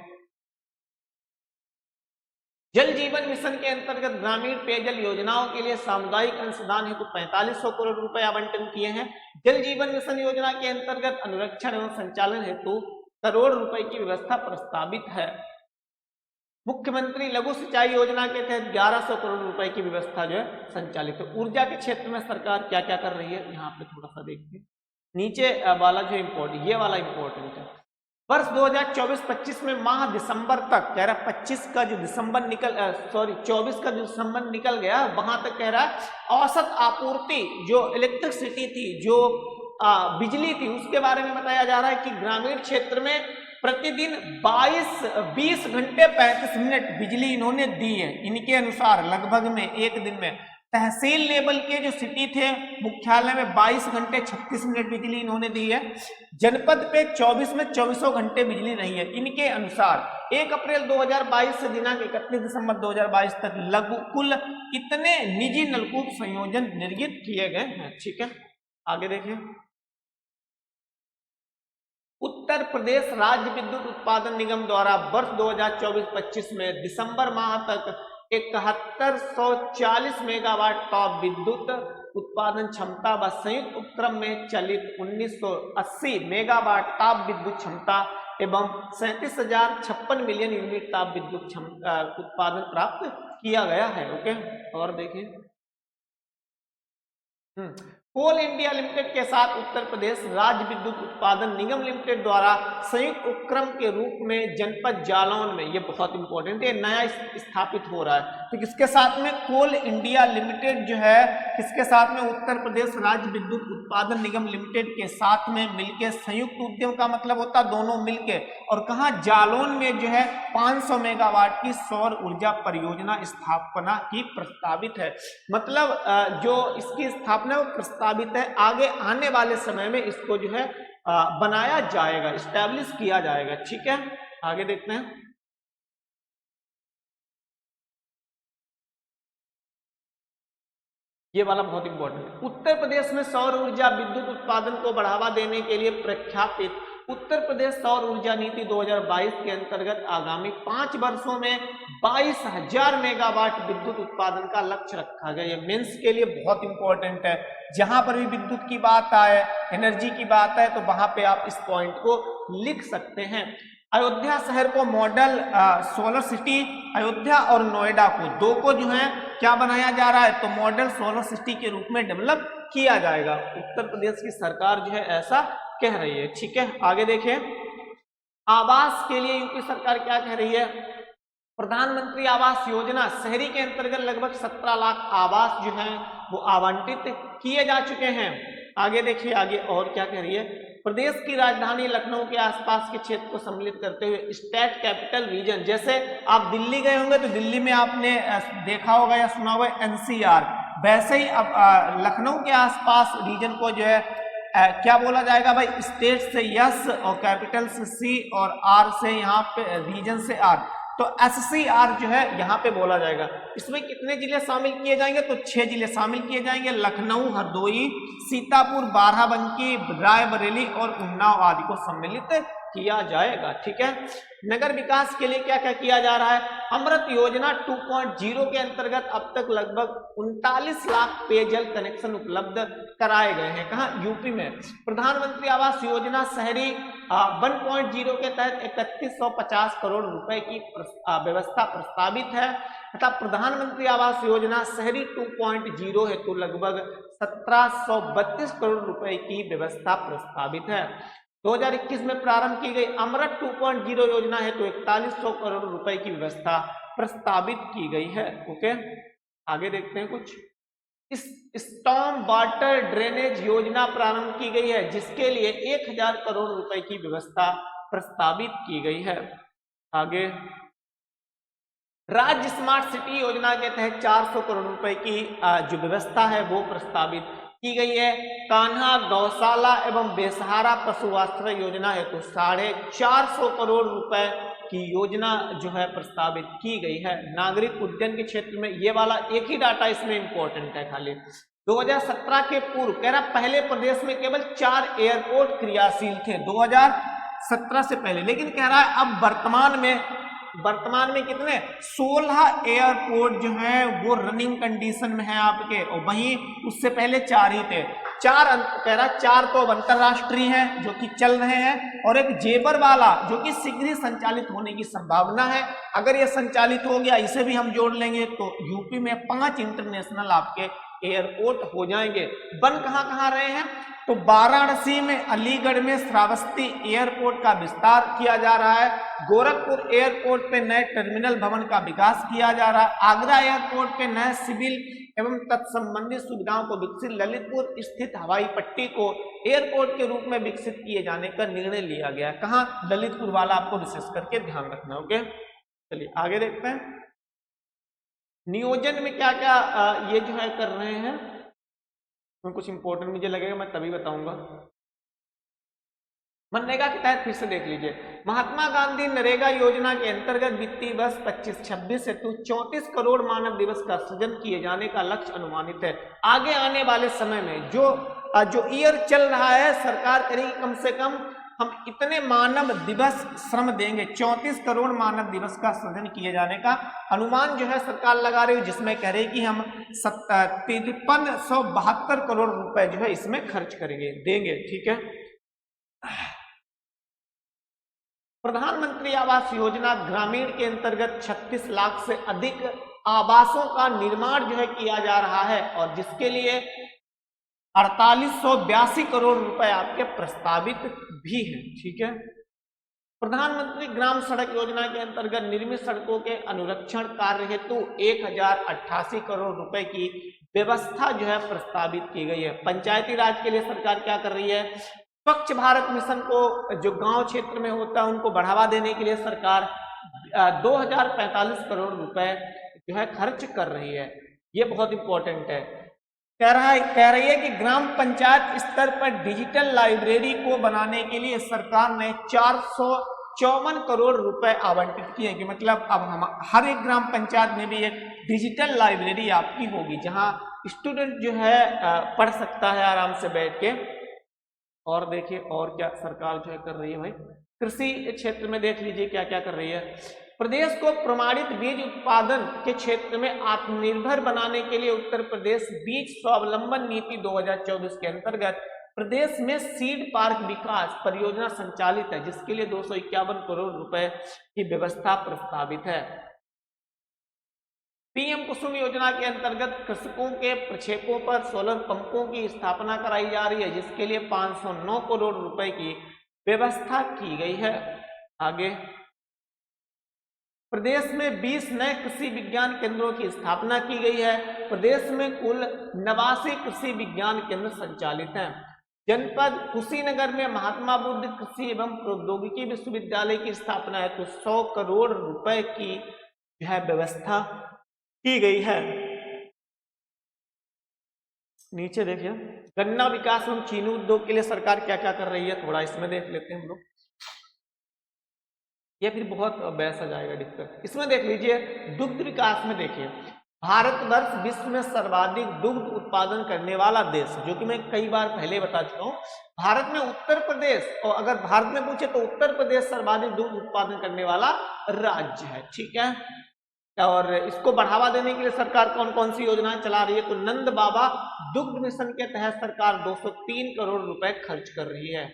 जल जीवन मिशन के अंतर्गत ग्रामीण पेयजल योजनाओं के लिए सामुदायिक अंशदान हेतु 4500 करोड़ रुपए आवंटन किए हैं। जल जीवन मिशन योजना के अंतर्गत अनुरक्षण एवं संचालन हेतु करोड़ रुपए की व्यवस्था प्रस्तावित है। मुख्यमंत्री लघु सिंचाई योजना के तहत 1100 करोड़ रुपए की व्यवस्था जो है संचालित है। ऊर्जा के क्षेत्र में सरकार क्या क्या कर रही है, यहाँ पे थोड़ा सा देखते हैं। नीचे वाला जो इम्पोर्टेंट, ये वाला इम्पोर्टेंट है। वर्ष 2024-25 में माह दिसंबर तक कह रहा 25 का जो दिसंबर 24 का जो दिसंबर निकल गया, वहां तक कह रहा है औसत आपूर्ति जो इलेक्ट्रिसिटी थी, जो बिजली थी, उसके बारे में बताया जा रहा है कि ग्रामीण क्षेत्र में प्रतिदिन 20 घंटे 35 मिनट बिजली इन्होंने दी है। इनके अनुसार लगभग में एक दिन में तहसील लेवल के जो सिटी थे मुख्यालय में 22 घंटे 36 मिनट बिजली इन्होंने दी है। जनपद पे 24 में 24 घंटे बिजली नहीं है। इनके अनुसार 1 अप्रैल 2022 से दिनांक 31 दिसंबर 2022 तक कुल इतने निजी नलकूप संयोजन निर्मित किए गए हैं। ठीक है, आगे देखें। उत्तर प्रदेश राज्य विद्युत उत्पादन निगम द्वारा वर्ष 2024-25 में दिसंबर माह तक 7140 मेगावाट ताप विद्युत उत्पादन क्षमता व संयुक्त उपक्रम में चलित 1980 मेगावाट ताप विद्युत क्षमता एवं 37,056 मिलियन यूनिट ताप विद्युत उत्पादन प्राप्त किया गया है। ओके, और देखिए, कोल इंडिया लिमिटेड के साथ उत्तर प्रदेश राज्य विद्युत उत्पादन निगम लिमिटेड द्वारा संयुक्त उपक्रम के रूप में जनपद जालौन में, ये बहुत इंपॉर्टेंट है, नया स्थापित हो रहा है। तो किसके साथ में? कोल इंडिया लिमिटेड जो है किसके साथ में? उत्तर प्रदेश राज्य विद्युत उत्पादन निगम लिमिटेड के साथ में मिलके, संयुक्त उद्यम का मतलब होता है दोनों मिलके, और कहाँ? जालौन में जो है 500 मेगावाट की सौर ऊर्जा परियोजना स्थापना की प्रस्तावित है। मतलब जो इसकी स्थापना वो प्रस्तावित है, आगे आने वाले समय में इसको जो है बनाया जाएगा, इस्टेब्लिश किया जाएगा। ठीक है, आगे देखते हैं। ये वाला बहुत इंपॉर्टेंट है। उत्तर प्रदेश में सौर ऊर्जा विद्युत उत्पादन को बढ़ावा देने के लिए प्रख्यापित उत्तर प्रदेश सौर ऊर्जा नीति 2022 के अंतर्गत आगामी 5 वर्षों में 22,000 मेगावाट विद्युत उत्पादन का लक्ष्य रखा गया। ये मेंस के लिए बहुत इंपॉर्टेंट है। जहां पर भी विद्युत की बात आए, एनर्जी की बात आए, तो वहां पे आप इस पॉइंट को लिख सकते हैं। अयोध्या शहर को मॉडल सोलर सिटी, अयोध्या और नोएडा को, दो को जो है क्या बनाया जा रहा है? तो मॉडल सोलर सिटी के रूप में डेवलप किया जाएगा। उत्तर प्रदेश की सरकार जो है ऐसा कह रही है। ठीक है, आगे देखें। आवास के लिए यूपी सरकार क्या कह रही है? प्रधानमंत्री आवास योजना शहरी के अंतर्गत लगभग 17 लाख आवास जो हैं वो आवंटित किए जा चुके हैं। आगे देखिए, आगे और क्या कह रही है? प्रदेश की राजधानी लखनऊ के आसपास के क्षेत्र को सम्मिलित करते हुए स्टेट कैपिटल रीजन, जैसे आप दिल्ली गए होंगे तो दिल्ली में आपने देखा होगा या सुना होगा एनसीआर, वैसे ही अब लखनऊ के आसपास रीजन को जो है क्या बोला जाएगा भाई? स्टेट से यस और कैपिटल से सी और आर से यहाँ पे रीजन से आर, तो SCR जो है यहाँ पे बोला जाएगा। इसमें कितने जिले शामिल किए जाएंगे? तो 6 जिले शामिल किए जाएंगे, लखनऊ, हरदोई, सीतापुर, बाराबंकी, रायबरेली और उन्नाव आदि को सम्मिलित किया जाएगा। ठीक है, नगर विकास के लिए क्या क्या किया जा रहा है? अमृत योजना 2.0 के अंतर्गत अब तक लगभग 39 लाख पेयजल कनेक्शन उपलब्ध कराए गए हैं। कहाँ? यूपी में। प्रधानमंत्री आवास योजना शहरी 1.0 के तहत 3150 करोड़ रुपए की व्यवस्था प्रस्तावित है तथा प्रधानमंत्री आवास योजना शहरी 2.0 हेतु लगभग 1732 करोड़ रुपए की व्यवस्था प्रस्तावित है। 2021 में प्रारंभ की गई अमृत 2.0 योजना है तो 4100 करोड़ रुपए की व्यवस्था प्रस्तावित की गई है। ओके, आगे देखते हैं कुछ। इस स्टॉर्म वाटर ड्रेनेज योजना प्रारंभ की गई है जिसके लिए 1000 करोड़ रुपए की व्यवस्था प्रस्तावित की गई है। आगे, राज्य स्मार्ट सिटी योजना के तहत 400 करोड़ रुपए की जो व्यवस्था है वो प्रस्तावित की गई है। कान्हा गौशाला एवं बेसहारा पशु आश्रय योजना है तो 450 करोड़ रुपए की योजना जो है प्रस्तावित की गई है। नागरिक उड्डयन के क्षेत्र में ये वाला एक ही डाटा इसमें इंपॉर्टेंट है खाली। 2017 के पूर्व कह रहा पहले प्रदेश में केवल 4 एयरपोर्ट क्रियाशील थे 2017 से पहले, लेकिन कह रहा है अब वर्तमान में कितने 16 एयरपोर्ट जो है वो रनिंग कंडीशन में है आपके, और वहीं उससे पहले 4 ही थे। 4 कह रहा 4 तो अंतरराष्ट्रीय हैं जो कि चल रहे हैं और एक जेवर वाला जो कि शीघ्र ही संचालित होने की संभावना है। अगर ये संचालित हो गया, इसे भी हम जोड़ लेंगे तो यूपी में 5 इंटरनेशनल आपके एयरपोर्ट हो जाएंगे। बन कहाँ रहे हैं तो वाराणसी में, अलीगढ़ में श्रावस्ती एयरपोर्ट का विस्तार किया जा रहा है। गोरखपुर एयरपोर्ट पे नए टर्मिनल भवन का विकास किया जा रहा है। आगरा एयरपोर्ट पे नए सिविल एवं तत्संबंधित सुविधाओं को विकसित, ललितपुर स्थित हवाई पट्टी को एयरपोर्ट के रूप में विकसित किए जाने का निर्णय लिया गया। कहाँ? ललितपुर वाला आपको विशेष करके ध्यान रखना। ओके, चलिए आगे देखते हैं। नियोजन में क्या क्या ये जो है कर रहे हैं, कुछ इंपॉर्टेंट मुझे लगेगा मैं तभी बताऊंगा। मनरेगा के तहत फिर से देख लीजिए। महात्मा गांधी नरेगा योजना के अंतर्गत वित्तीय वर्ष 25-26 हेतु 34 करोड़ मानव दिवस का सृजन किए जाने का लक्ष्य अनुमानित है। आगे आने वाले समय में जो ईयर चल रहा है, सरकार करेगी कम से कम हम इतने मानव दिवस श्रम देंगे। 34 करोड़ मानव दिवस का सृजन किए जाने का अनुमान जो है सरकार लगा रही है, जिसमें कह रही है कि हम 5372 करोड़ रुपए जो है इसमें खर्च करेंगे, देंगे। ठीक है, प्रधानमंत्री आवास योजना ग्रामीण के अंतर्गत 36 लाख से अधिक आवासों का निर्माण जो है किया जा रहा है और जिसके लिए 4882 करोड़ रुपए आपके प्रस्तावित भी हैं। ठीक है। प्रधानमंत्री ग्राम सड़क योजना के अंतर्गत निर्मित सड़कों के अनुरक्षण कार्य हेतु 1088 करोड़ रुपए की व्यवस्था जो है प्रस्तावित की गई है। पंचायती राज के लिए सरकार क्या कर रही है? स्वच्छ भारत मिशन को जो गांव क्षेत्र में होता है उनको बढ़ावा देने के लिए सरकार 2045 करोड़ रुपए जो है खर्च कर रही है। ये बहुत इंपॉर्टेंट है। कह रही है कि ग्राम पंचायत स्तर पर डिजिटल लाइब्रेरी को बनाने के लिए सरकार ने 454 करोड़ रुपए आवंटित किए कि मतलब अब हम हर एक ग्राम पंचायत में भी एक डिजिटल लाइब्रेरी आपकी होगी जहां स्टूडेंट जो है पढ़ सकता है आराम से बैठ के। और देखिए और क्या सरकार जो है कर रही है भाई, कृषि क्षेत्र में देख लीजिए क्या क्या कर रही है। प्रदेश को प्रमाणित बीज उत्पादन के क्षेत्र में आत्मनिर्भर बनाने के लिए उत्तर प्रदेश बीज स्वावलंबन नीति 2024 के अंतर्गत प्रदेश में सीड पार्क विकास परियोजना संचालित है, जिसके लिए 251 करोड़ रुपए की व्यवस्था प्रस्तावित है। पीएम कुसुम योजना के अंतर्गत कृषकों के प्रक्षेपों पर सोलर पंपों की स्थापना कराई जा रही है, जिसके लिए 509 करोड़ रुपए की व्यवस्था की गई है। आगे प्रदेश में 20 नए कृषि विज्ञान केंद्रों की स्थापना की गई है। प्रदेश में कुल 89 कृषि विज्ञान केंद्र संचालित हैं। जनपद कुशीनगर में महात्मा बुद्ध कृषि एवं प्रौद्योगिकी विश्वविद्यालय की स्थापना है तो 100 करोड़ रुपए की जो है व्यवस्था की गई है। नीचे देखिए गन्ना विकास एवं चीनी उद्योग के लिए सरकार क्या क्या कर रही है, थोड़ा इसमें देख लेते हैं हम लोग। ये फिर बहुत बहस आ जाएगा दिक्कत। इसमें देख लीजिए दुग्ध विकास में देखिए भारतवर्ष विश्व में सर्वाधिक दुग्ध उत्पादन करने वाला देश, जो कि मैं कई बार पहले बता चुका हूँ। भारत में उत्तर प्रदेश, और अगर भारत में पूछे तो उत्तर प्रदेश सर्वाधिक दुग्ध उत्पादन करने वाला राज्य है। ठीक है। और इसको बढ़ावा देने के लिए सरकार कौन कौन सी योजनाएं चला रही है, तो नंद बाबा दुग्ध मिशन के तहत सरकार 203 करोड़ रुपए खर्च कर रही है।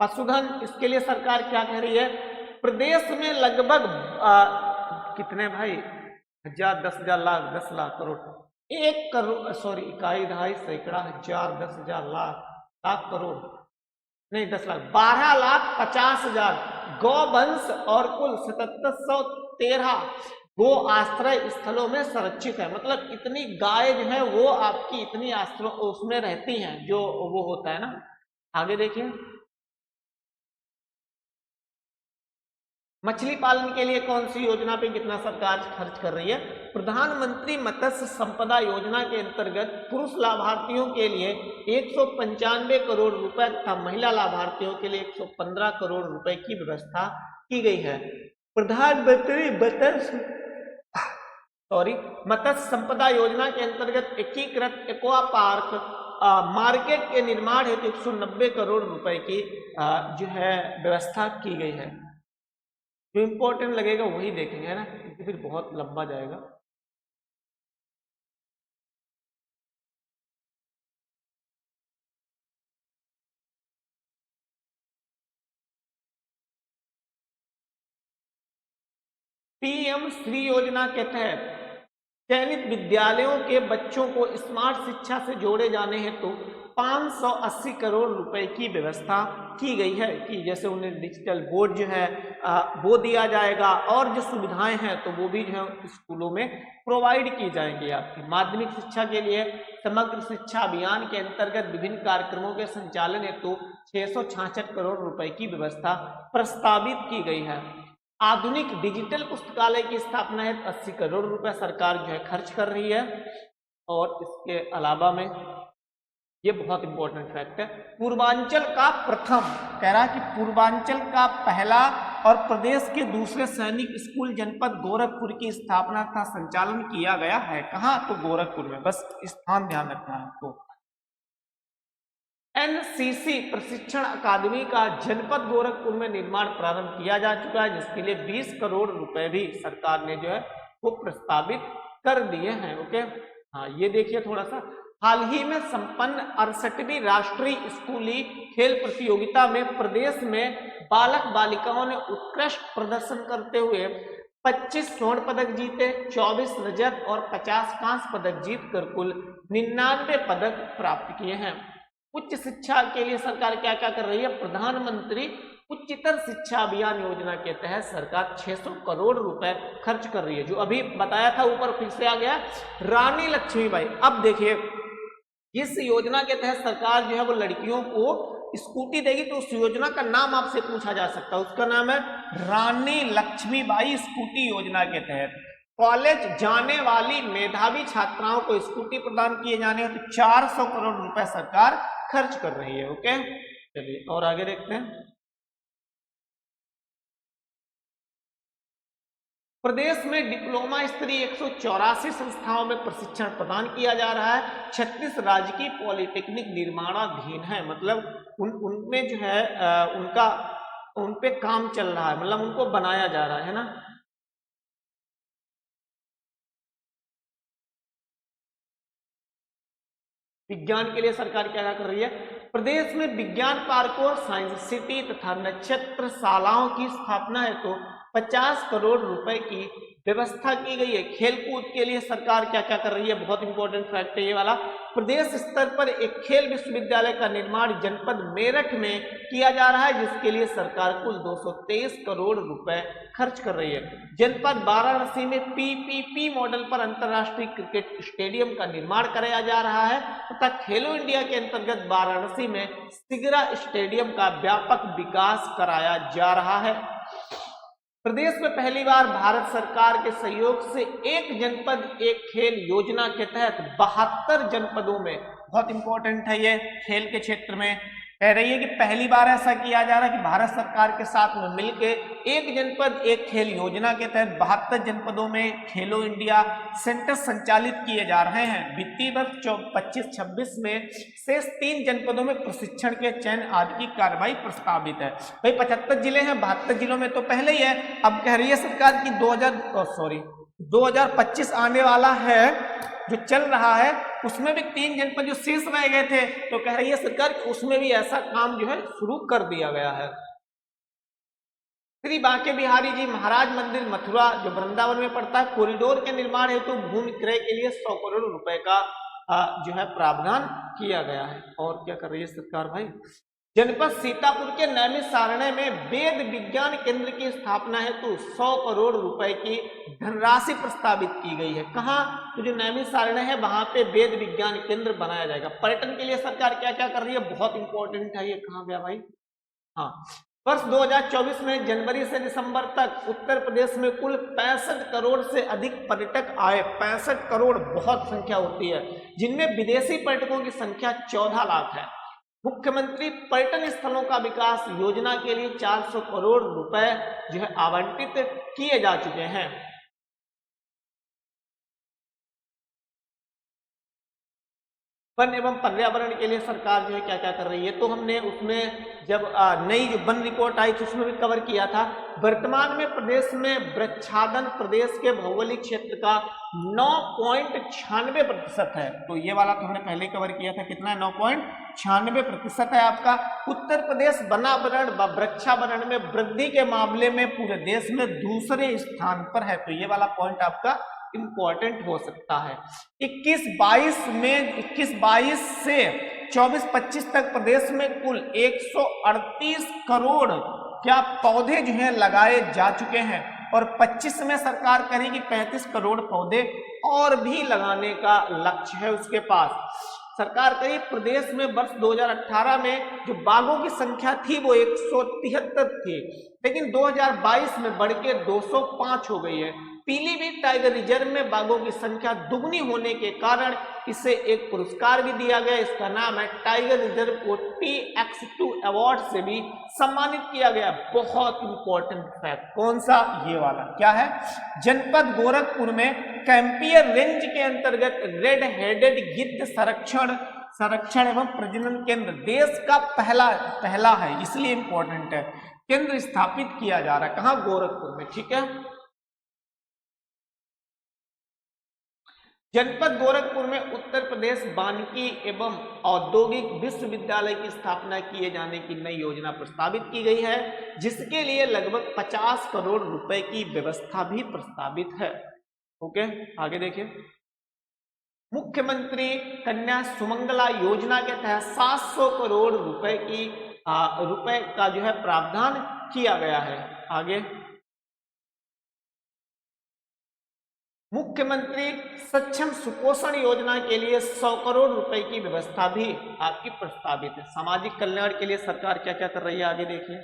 पशुधन, इसके लिए सरकार क्या कह रही है, प्रदेश में लगभग कितने भाई 1000, 10,000, लाख, 10 लाख करोड़, 1 करोड़ सॉरी इकाई, दहाई, सैकड़ा, हजार, 10,000, लाख करोड़ नहीं 10 लाख 12,50,000 गौवंश और कुल 7713 गो आश्रय स्थलों में संरक्षित है। मतलब इतनी गाय जो है वो आपकी इतनी आश्रय उसमें रहती हैं, जो वो होता है ना। आगे देखिए मछली पालन के लिए कौन सी योजना पे कितना सरकार खर्च कर रही है। प्रधानमंत्री मत्स्य संपदा योजना के अंतर्गत पुरुष लाभार्थियों के लिए 195 करोड़ रुपए तथा महिला लाभार्थियों के लिए 115 करोड़ रुपए की व्यवस्था की गई है। प्रधानमंत्री मत्स्य संपदा योजना के अंतर्गत एकीकृत एक्वा पार्क मार्केट के निर्माण हेतु 190 करोड़ रुपए की जो है व्यवस्था की गई है। जो इंपॉर्टेंट लगेगा वही देखेंगे, है ना, क्योंकि फिर बहुत लंबा जाएगा। पीएम श्री योजना के तहत चयनित विद्यालयों के बच्चों को स्मार्ट शिक्षा से जोड़े जाने हेतु 580 करोड़ रुपए की व्यवस्था की गई है कि जैसे उन्हें डिजिटल बोर्ड जो है वो दिया जाएगा और जो सुविधाएं हैं तो वो भी जो है स्कूलों में प्रोवाइड की जाएंगी। आपकी माध्यमिक शिक्षा के लिए समग्र शिक्षा अभियान के अंतर्गत विभिन्न कार्यक्रमों के संचालन हेतु 666 करोड़ रुपए की व्यवस्था प्रस्तावित की गई है। आधुनिक डिजिटल पुस्तकालय की स्थापना हेतु 80 करोड़ रुपए सरकार जो है खर्च कर रही है। और इसके अलावा में ये बहुत इंपॉर्टेंट फैक्ट है, पूर्वांचल का प्रथम, कह रहा है कि पूर्वांचल का पहला और प्रदेश के दूसरे सैनिक स्कूल जनपद गोरखपुर की स्थापना तथा संचालन किया गया है। कहाँ, तो गोरखपुर में, बस स्थान ध्यान रखना है आपको। एनसीसी प्रशिक्षण अकादमी का जनपद गोरखपुर में निर्माण प्रारंभ किया जा चुका है, जिसके लिए 20 करोड़ रुपए भी सरकार ने जो है वो प्रस्तावित कर दिए हैं। ओके, हाँ ये देखिए थोड़ा सा, हाल ही में संपन्न 68वीं राष्ट्रीय स्कूली खेल प्रतियोगिता में प्रदेश में बालक बालिकाओं ने उत्कृष्ट प्रदर्शन करते हुए 25 स्वर्ण पदक जीते, 24 रजत और 50 कांस्य पदक जीतकर कुल 99 पदक प्राप्त किए हैं। उच्च शिक्षा के लिए सरकार क्या क्या कर रही है? प्रधानमंत्री उच्चतर शिक्षा अभियान योजना के तहत सरकार 600 करोड़ रुपए खर्च कर रही है। जो अभी बताया था ऊपर फिर से आ गया, रानी लक्ष्मीबाई। अब देखिए, इस योजना के तहत सरकार जो है वो लड़कियों को स्कूटी देगी, तो उस योजना का नाम आपसे पूछा जा सकता है। उसका नाम है रानी लक्ष्मीबाई स्कूटी योजना के तहत कॉलेज जाने वाली मेधावी छात्राओं को स्कूटी प्रदान किए जाने हैं, तो 400 करोड़ रुपए सरकार खर्च कर रही है। ओके, चलिए और आगे देखते हैं। प्रदेश में डिप्लोमा स्तरीय 184 संस्थाओं में प्रशिक्षण प्रदान किया जा रहा है। 36 राजकीय पॉलिटेक्निक निर्माणाधीन है, मतलब उनमें जो है उन पे काम चल रहा है, मतलब उनको बनाया जा रहा है ना। विज्ञान के लिए सरकार क्या कर रही है? प्रदेश में विज्ञान पार्कों और साइंस सिटी तथा नक्षत्र शालाओं की स्थापना है तो 50 करोड़ रुपए की व्यवस्था की गई है। खेलकूद के लिए सरकार क्या क्या कर रही है? बहुत इंपॉर्टेंट फैक्ट है ये वाला। प्रदेश स्तर पर एक खेल विश्वविद्यालय का निर्माण जनपद मेरठ में किया जा रहा है, जिसके लिए सरकार कुल 223 करोड़ रुपए खर्च कर रही है। जनपद वाराणसी में पीपीपी मॉडल पर अंतर्राष्ट्रीय क्रिकेट स्टेडियम का निर्माण कराया जा रहा है तथा खेलो इंडिया के अंतर्गत वाराणसी में सिगरा स्टेडियम का व्यापक विकास कराया जा रहा है। प्रदेश में पहली बार भारत सरकार के सहयोग से एक जनपद एक खेल योजना के तहत 72 जनपदों में, बहुत इंपॉर्टेंट है ये खेल के क्षेत्र में, कह रही है कि पहली बार ऐसा किया जा रहा है कि भारत सरकार के साथ में मिलकर एक जनपद एक खेल योजना के तहत 72 जनपदों में खेलो इंडिया सेंटर संचालित किए जा रहे हैं। वित्तीय वर्ष 25-26 में शेष 3 जनपदों में प्रशिक्षण के चयन आदि की कार्रवाई प्रस्तावित है। भाई 75 जिले हैं, 72 जिलों में तो पहले ही है। अब कह रही है सरकार की 2025 आने वाला है जो चल रहा है, उसमें भी 3 जनपद जो शेष रह गए थे, तो कह रही है सरकार कि उसमें भी ऐसा काम जो है शुरू कर दिया गया है। श्री बांके बिहारी जी महाराज मंदिर मथुरा जो वृंदावन में पड़ता है, कॉरिडोर के निर्माण हेतु भूमि क्रय के लिए 100 करोड़ रुपए का जो है प्रावधान किया गया है। और क्या कर रही है सरकार भाई? जनपद सीतापुर के नैमिषारण्य में वेद विज्ञान केंद्र की स्थापना हेतु 100 करोड़ रुपए की धनराशि प्रस्तावित की गई है। कहाँ? तो जो नैमिषारण्य है वहां पे वेद विज्ञान केंद्र बनाया जाएगा। पर्यटन के लिए सरकार क्या क्या कर रही है? बहुत इंपॉर्टेंट है ये। कहाँ गया भाई? हाँ, वर्ष 2024 में जनवरी से दिसंबर तक उत्तर प्रदेश में कुल 65 करोड़ से अधिक पर्यटक आए। 65 करोड़ बहुत संख्या होती है, जिनमें विदेशी पर्यटकों की संख्या 14 लाख है। मुख्यमंत्री पर्यटन स्थलों का विकास योजना के लिए 400 करोड़ रुपए जो है आवंटित किए जा चुके हैं। वन एवं पर्यावरण के लिए सरकार जो है क्या क्या कर रही है? तो हमने उसमें जब नई जो वन रिपोर्ट आई थी उसमें भी कवर किया था। वर्तमान में प्रदेश में वृक्षादन प्रदेश के भौगोलिक क्षेत्र का 9.96% है। तो ये वाला तो हमने पहले कवर किया था। कितना है? 9.96% है आपका। उत्तर प्रदेश वनावरण व वृक्षावरण में वृद्धि के मामले में पूरे देश में दूसरे स्थान पर है। तो ये वाला पॉइंट आपका इंपॉर्टेंट हो सकता है। 21-22 से 24-25 तक प्रदेश में कुल 138 करोड़ क्या पौधे जो हैं लगाए जा चुके हैं और 25 में सरकार करेगी 35 करोड़ पौधे और भी लगाने का लक्ष्य है उसके पास। सरकार करीब प्रदेश में वर्ष 2018 में जो बाघों की संख्या थी वो 173 थी, लेकिन 2022 में बढ़ के 205 हो गई है। पीलीभीत टाइगर रिजर्व में बाघों की संख्या दुगनी होने के कारण इसे एक पुरस्कार भी दिया गया। इसका नाम है टाइगर रिजर्व को TX2 अवार्ड से भी सम्मानित किया गया। बहुत इंपॉर्टेंट फैक्ट। कौन सा? ये वाला। क्या है? जनपद गोरखपुर में कैंपियर रेंज के अंतर्गत रेड हेडेड गिद्ध संरक्षण एवं प्रजनन केंद्र देश का पहला है, इसलिए इंपॉर्टेंट है। केंद्र स्थापित किया जा रहा है। कहाँ? गोरखपुर में। ठीक है। जनपद गोरखपुर में उत्तर प्रदेश वानिकी एवं औद्योगिक विश्वविद्यालय की स्थापना किए जाने की नई योजना प्रस्तावित की गई है, जिसके लिए लगभग 50 करोड़ रुपए की व्यवस्था भी प्रस्तावित है। ओके, आगे देखिए। मुख्यमंत्री कन्या सुमंगला योजना के तहत 700 करोड़ रुपए का जो है प्रावधान किया गया है। आगे, मुख्यमंत्री सक्षम सुपोषण योजना के लिए 100 करोड़ रुपए की व्यवस्था भी आपकी प्रस्तावित है। सामाजिक कल्याण के लिए सरकार क्या क्या कर रही है, आगे देखिए।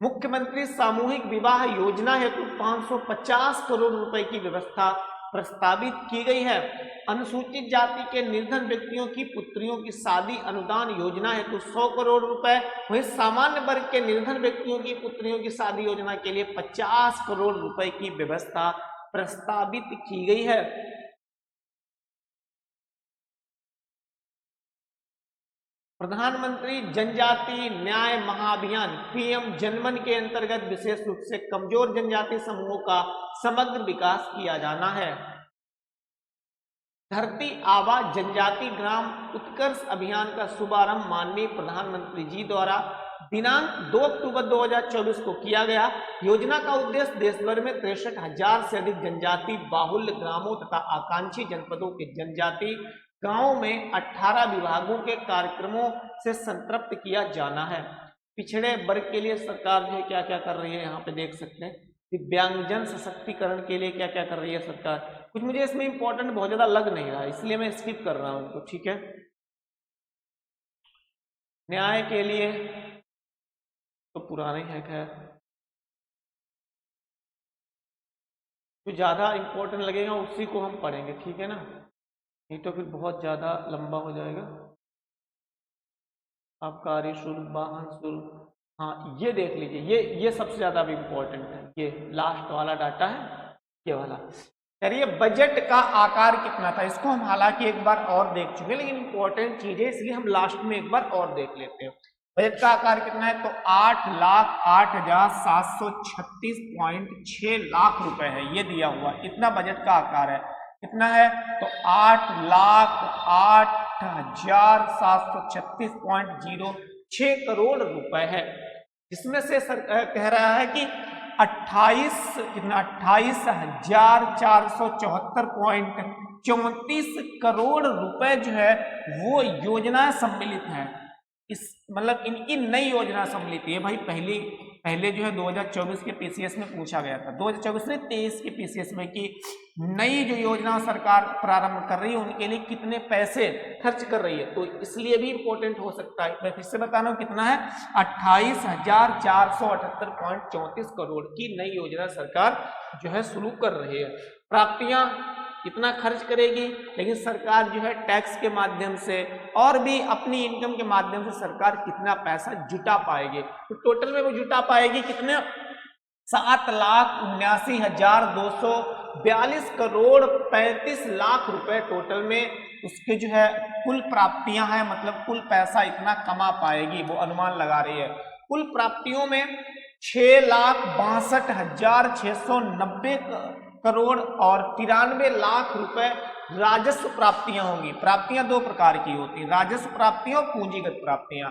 मुख्यमंत्री सामूहिक विवाह योजना हेतु 550 करोड़ रुपए की व्यवस्था प्रस्तावित की गई है। अनुसूचित जाति के निर्धन व्यक्तियों की पुत्रियों की शादी अनुदान योजना हेतु 100 करोड़ रुपए, वहीं सामान्य वर्ग के निर्धन व्यक्तियों की पुत्रियों की शादी योजना के लिए 50 करोड़ रुपए की व्यवस्था प्रस्तावित की गई है। प्रधानमंत्री जनजाति न्याय महाअभियान पीएम जनमन के अंतर्गत विशेष रूप से कमजोर जनजाति समूहों का समग्र विकास किया जाना है। धरती आबा जनजाति ग्राम उत्कर्ष अभियान का शुभारंभ माननीय प्रधानमंत्री जी द्वारा दिनांक 2 अक्टूबर 2024 को किया गया। योजना का उद्देश्य देश भर में 63,000 से अधिक जनजाति बाहुल्य ग्रामों तथा आकांक्षी जनपदों के जनजाति गांवों में 18 विभागों के कार्यक्रमों से संतृप्त किया जाना है। पिछड़े वर्ग के लिए सरकार जो है क्या क्या कर रही है, यहाँ पे देख सकते हैं। दिव्यांगजन सशक्तिकरण के लिए क्या क्या कर रही है सरकार। कुछ मुझे इसमें इंपॉर्टेंट बहुत ज्यादा लग नहीं रहा, इसलिए मैं स्किप कर रहा हूं उनको, ठीक है। न्याय के लिए तो पुराने है, खैर जो ज्यादा इंपॉर्टेंट लगेगा उसी को हम पढ़ेंगे, ठीक है ना, नहीं तो फिर बहुत ज्यादा लंबा हो जाएगा। आबकारी शुल्क, वाहन शुल्क, हाँ ये देख लीजिए, ये सबसे ज्यादा भी इंपॉर्टेंट है। ये लास्ट वाला डाटा है, ये वाला। यार ये बजट का आकार कितना था, इसको हम हालांकि एक बार और देख चुके हैं, लेकिन इंपॉर्टेंट चीज है इसलिए हम लास्ट में एक बार और देख लेते हैं। बजट का आकार कितना है, तो 8,08,736.6 लाख रुपए है, ये दिया हुआ इतना बजट का आकार है। कितना है, तो 8,08,736.06 करोड़ रुपए है, जिसमें से कह रहा है कि 28,474.34 करोड़ रुपए जो है वो योजना सम्मिलित है। इस मतलब इनकी नई योजना सम्मिलित है भाई। पहले जो है 2024 के पीसीएस में पूछा गया था, 2024 में 23 के पीसीएस में, कि नई जो योजना सरकार प्रारंभ कर रही है उनके लिए कितने पैसे खर्च कर रही है, तो इसलिए भी इंपॉर्टेंट हो सकता है। मैं फिर से बता रहा हूं कितना है, 28,478.34 करोड़ की नई योजना सरकार जो है शुरू कर रही है। प्राप्तियां कितना खर्च करेगी, लेकिन सरकार जो है टैक्स के माध्यम से और भी अपनी इनकम के माध्यम से सरकार कितना पैसा जुटा पाएगी, तो टोटल में वो जुटा पाएगी कितने, 7,79,242 करोड़ 35 लाख रुपए टोटल में उसके जो है कुल प्राप्तियां हैं, मतलब कुल पैसा इतना कमा पाएगी, वो अनुमान लगा रही है। कुल प्राप्तियों में 6,62,690 करोड़ और 93 लाख रुपए राजस्व प्राप्तियां होंगी। प्राप्तियां दो प्रकार की होती हैं, राजस्व प्राप्तियां और पूंजीगत प्राप्तियां।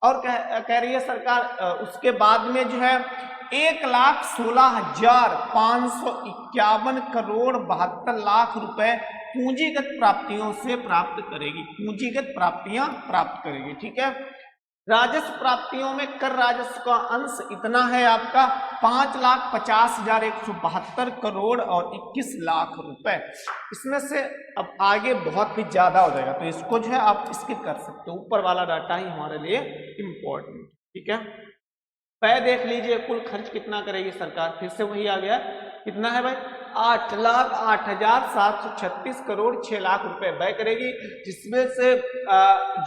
और कह रही है सरकार उसके बाद में जो है 1,16,551 करोड़ 72 लाख रुपए पूंजीगत प्राप्तियों से प्राप्त करेगी, पूंजीगत प्राप्तियां प्राप्त करेगी, ठीक है। राजस्व प्राप्तियों में कर राजस्व का अंश इतना है आपका 5,50,172 करोड़ और 21 लाख रुपए। इसमें से अब आगे बहुत ही ज्यादा हो जाएगा, तो इसको जो है आप स्किप कर सकते हो, ऊपर वाला डाटा ही हमारे लिए इंपॉर्टेंट, ठीक है। पै देख लीजिए कुल खर्च कितना करेगी सरकार, फिर से वही आ गया, कितना है भाई, 8,08,736 करोड़ 6 लाख रुपए व्यय करेगी, जिसमें से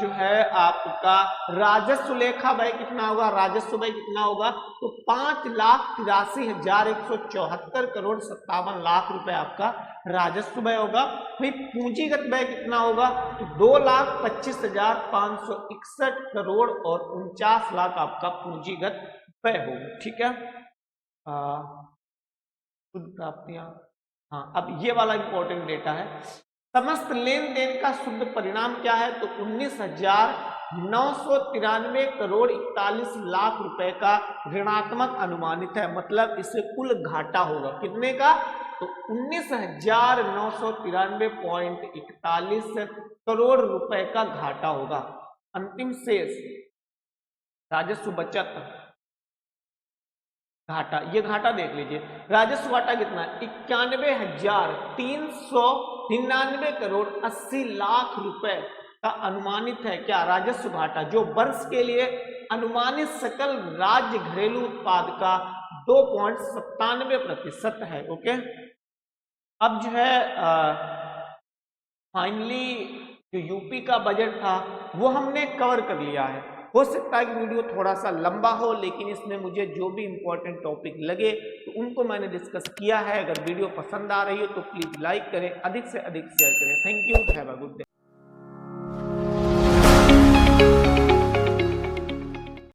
जो है आपका राजस्व लेखा व्यय कितना होगा, राजस्व व्यय कितना होगा, तो 5,83,174 करोड़ 57 लाख रुपए आपका राजस्व व्यय होगा। फिर पूंजीगत व्यय कितना होगा, तो 2,25,561 करोड़ और 49 लाख आपका पूंजीगत व्यय होगा, ठीक है। प्राप्तियां हाँ, अब ये वाला इंपॉर्टेंट डेटा है। समस्त लेन देन का शुद्ध परिणाम क्या है? तो 19,993 करोड़ 41 लाख रुपए का ऋणात्मक अनुमानित है, मतलब इससे कुल घाटा होगा कितने का? तो 19,993.41 करोड़ रुपए का घाटा होगा। अंतिम शेष राजस्व बचत घाटा, ये घाटा देख लीजिए। राजस्व घाटा कितना है? 91,399 करोड़ 80 लाख रुपए का अनुमानित है क्या? राजस्व घाटा, जो वर्ष के लिए अनुमानित सकल राज्य घरेलू उत्पाद का 2.97% है। ओके, अब जो है फाइनली जो यूपी का बजट था वो हमने कवर कर लिया है। हो सकता है कि वीडियो थोड़ा सा लंबा हो, लेकिन इसमें मुझे जो भी इंपॉर्टेंट टॉपिक लगे तो उनको मैंने डिस्कस किया है। अगर वीडियो पसंद आ रही हो तो प्लीज लाइक करें, अधिक से अधिक शेयर करें। Thank you, have a good day.